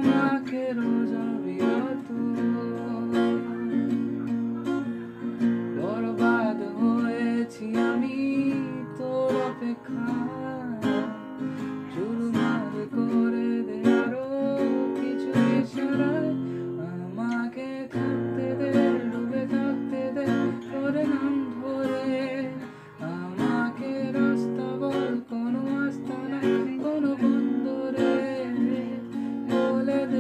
আমাকে রোজাবি বরবাদ হয়েছি আমি তোর অপেক্ষায়। চুরমার করে দে আরো কিছু ইশারায়, আমাকে থাকতে দে, ডুবে থাকতে দে তোর নাম ধরে। আমাকে রাস্তা বল, কোনো আস্তানা, কোনো বন্দরে বলে দে